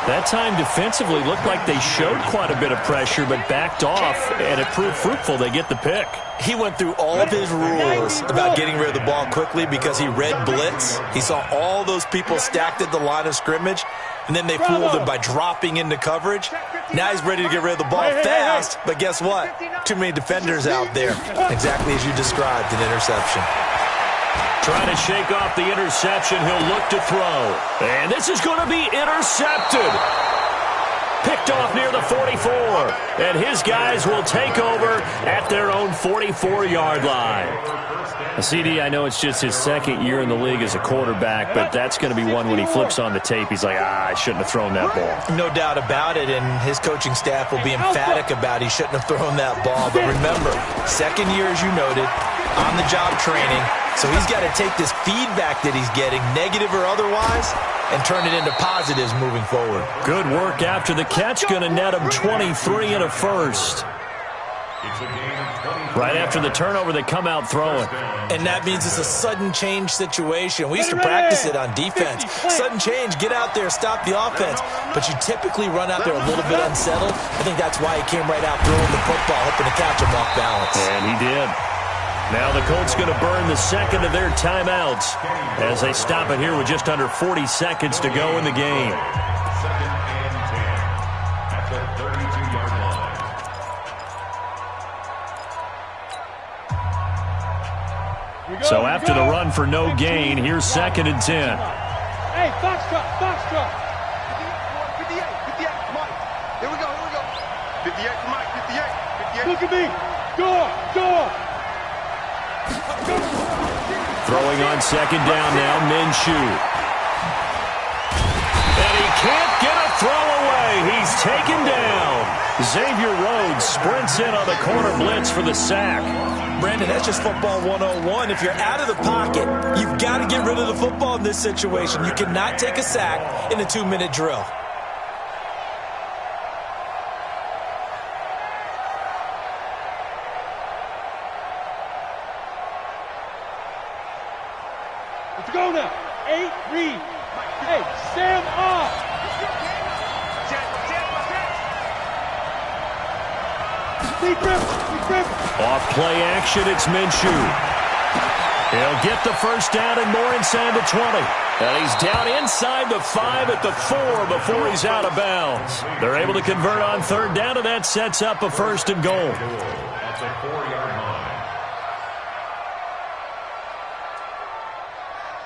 That time defensively looked like they showed quite a bit of pressure but backed off, and it proved fruitful. They get the pick. He went through all of his rules about getting rid of the ball quickly because he read blitz. He saw all those people stacked at the line of scrimmage, and then they fooled him by dropping into coverage. Now he's ready to get rid of the ball fast, but guess what? Too many defenders out there. Exactly as you described, an interception. Trying to shake off the interception, he'll look to throw. And this is going to be intercepted. Picked off near the 44. And his guys will take over at their own 44-yard line. CD, I know it's just his second year in the league as a quarterback, but that's going to be one when he flips on the tape. He's like, I shouldn't have thrown that ball. No doubt about it, and his coaching staff will be emphatic about he shouldn't have thrown that ball. But remember, second year, as you noted, on-the-job training. So he's got to take this feedback that he's getting, negative or otherwise, and turn it into positives moving forward. Good work after the catch. Going to net him 23 and a first. Right after the turnover, they come out throwing. And that means it's a sudden change situation. We used to practice it on defense. Sudden change, get out there, stop the offense. But you typically run out there a little bit unsettled. I think that's why he came right out throwing the football, hoping to catch him off balance. And he did. Now the Colts going to burn the second of their timeouts as they stop it here with just under 40 seconds to go in the game. Second and 10 at the 32-yard line. So after the run for no gain, here's second and 10. Hey, foxtrot, foxtrot. 58, Mike. Here we go. 58 for Mike, 58. Look at me. Door. Throwing on second down now, Minshew. And he can't get a throw away. He's taken down. Xavier Rhodes sprints in on the corner blitz for the sack. Brandon, that's just football 101. If you're out of the pocket, you've got to get rid of the football in this situation. You cannot take a sack in a 2-minute drill. Let's go now. 8, read. Hey, Sam off. Deep rip. Off play action, it's Minshew. He'll get the first down and more inside the 20. And he's down inside the 5 at the 4 before he's out of bounds. They're able to convert on third down, and that sets up a first and goal. That's a 4-yard line.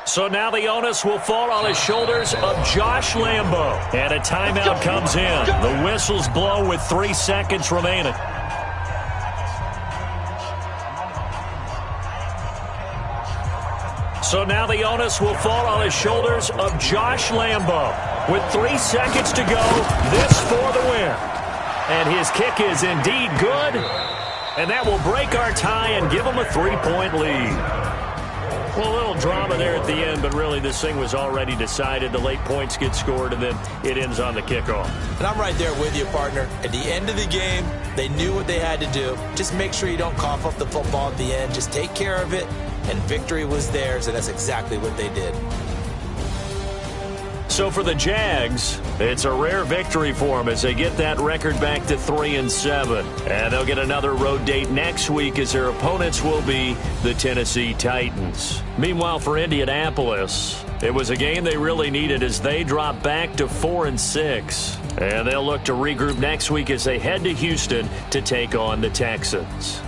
So now the onus will fall on the shoulders of Josh Lambo. And a timeout comes in. The whistles blow with 3 seconds remaining. So now the onus will fall on the shoulders of Josh Lambo. With 3 seconds to go, this for the win. And his kick is indeed good. And that will break our tie and give him a 3-point lead. Well, a little drama there at the end, but really this thing was already decided. The late points get scored, and then it ends on the kickoff. And I'm right there with you, partner. At the end of the game, they knew what they had to do. Just make sure you don't cough up the football at the end. Just take care of it, and victory was theirs, and that's exactly what they did. So for the Jags, it's a rare victory for them as they get that record back to 3-7. And they'll get another road date next week as their opponents will be the Tennessee Titans. Meanwhile, for Indianapolis, it was a game they really needed as they drop back to 4-6. And they'll look to regroup next week as they head to Houston to take on the Texans.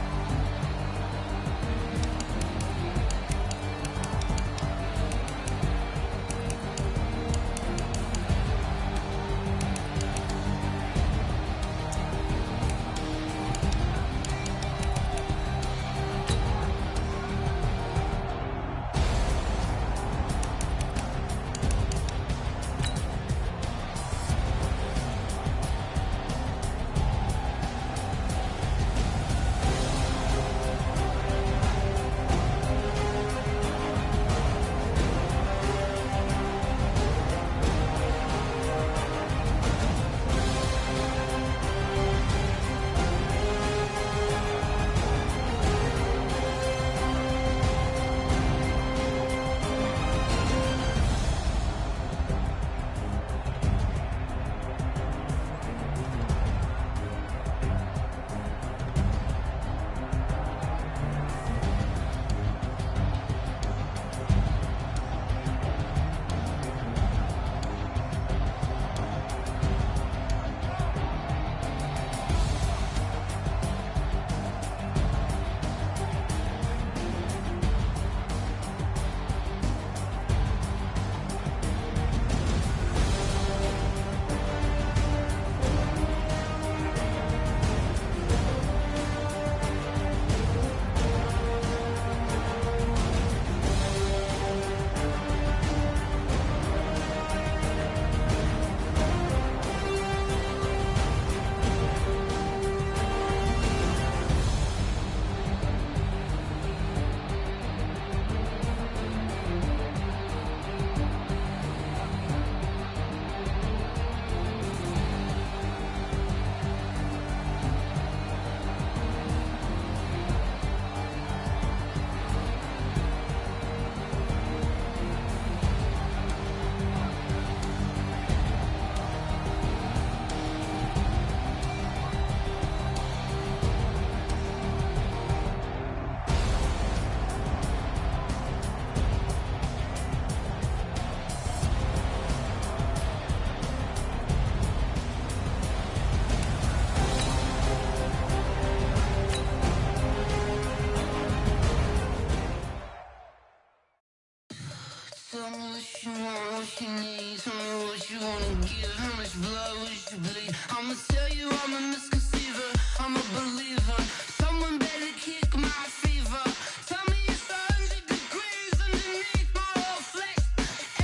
Tell me what you want, what you need. Tell me what you wanna give. How much blood would you bleed? I'ma tell you I'm a misconceiver. I'm a believer. Someone better kick my fever. Tell me it's 100 degrees underneath my whole flesh.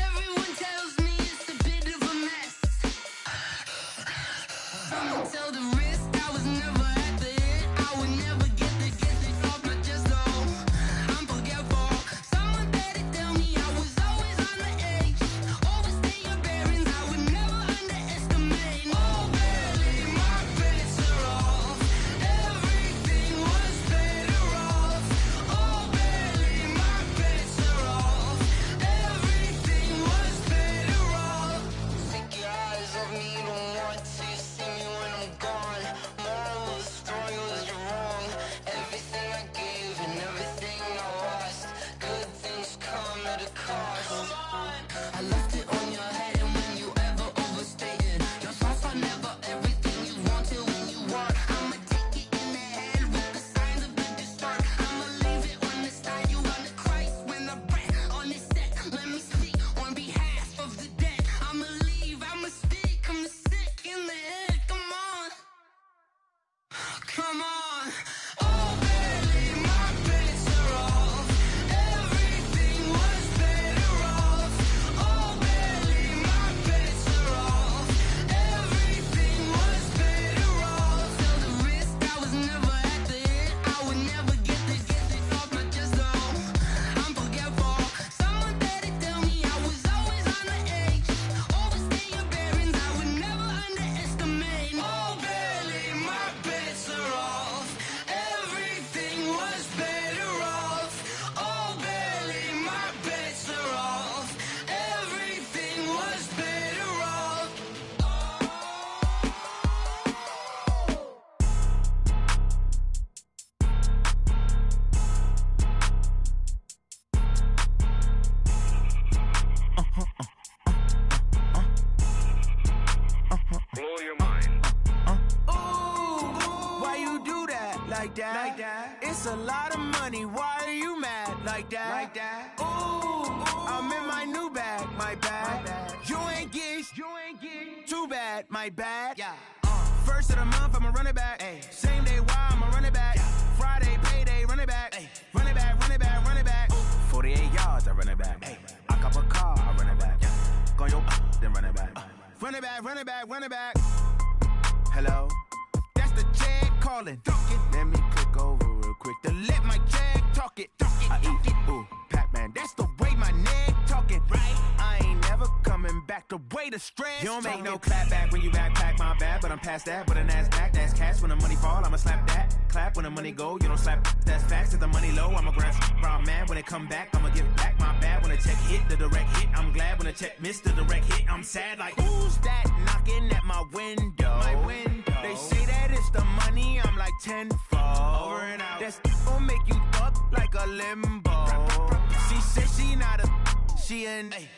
Everyone tells me it's a bit of a mess. Someone tell the risk I was never at the hit. I would never get it off my chest though. I'm forgetful. Someone better tell me I was always on the edge. Overstay your bearings, I would never underestimate. Oh baby, my bets are off. Everything was better off. Oh baby, my bets are off. Everything was better off. Take your eyes off me, you don't want to see me when I'm gone. Moral of the story was you're wrong. Everything I gave and everything I lost. Good things come at a cost. I left it on your head, and when you ever overstated, your thoughts are never everything you wanted when you want. I'ma take it in the head with the signs of the distort. I'ma leave it on the side. You on the Christ when I breath on this set. Let me speak on behalf of the dead. I'ma leave, I'ma speak. I'm sick in the head. Come on, come on. Oh baby, my bets are off. Everything was better off. Oh baby, my bets are off. Everything was better off. Tell the risk I was never at the hit. I would never get it off my chest though. I'm forgetful. Someone better tell me I was always on the edge. Overstay your bearings, I would never underestimate. Oh baby, my bets are off. Everything was better off. Oh baby, my bets are off. Everything was better off. Blow your mind. Ooh, why you do that like that? Like that? It's a lot of money. Why are you mad like that? Like that? Ooh, I'm in my new bag, my bad. You ain't get too bad, my bad. Yeah. First of the month, I'ma run it back. Ay. Same day, why I'ma run it back. Friday, payday, run it back. Ay. Run it back, run it back, run it back. 48 yards, I run it back. Ay. I cop a car, I run it back. Go on your then run it back. Run it back, run it back, run it back. Hello, that's the jag calling. Let me click over real quick to let my jag talk it. I eat it, ooh, Pac-Man. That's the way my neck talking. Right, I ain't never coming back. The way the stress. You don't make no clap back when you backpack, my bad. But I'm past that. With a NASDAQ, that's cash. When the money fall, I'ma slap that. Clap when the money go, you don't slap. That's facts. If the money low, I'ma grab brown man. When it come back, I'ma give back my bad. When the check hit, the direct hit. I'm glad when the check missed the direct hit. I'm sad like who's that knocking at my window? My window. They say that it's the money. I'm like tenfold. Over and out. That's gon' make you up like a limbo. She said she not a, she an. Ay.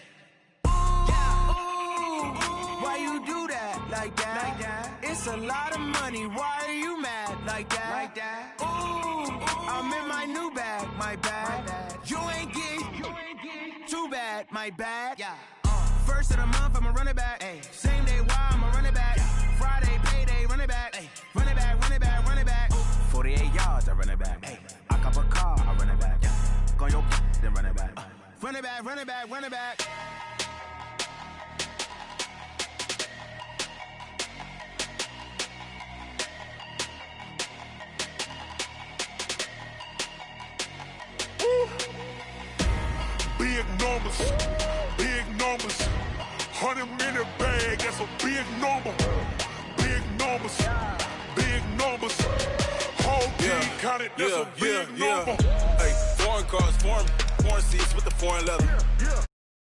Why you do that like that? Like that? It's a lot of money. Why are you mad like that? Like that? Ooh, I'm in my new bag, my bad. You ain't get too bad, my bad. Yeah. First of the month, I'ma run it back. Ay. Same day, why I'ma run it back. Friday, payday, run it back. Ay. Run it back, run it back, run it back. 48 yards, I run it back. Ay. I cop a car, I run it back. Go on your then run it back. Run it back, run it back, run it back. Big numbers, big numbers. 100-minute bag, that's a big number. Big numbers, big numbers. Whole team counted, that's a big number. Hey, foreign cars, foreign seats with the foreign leather.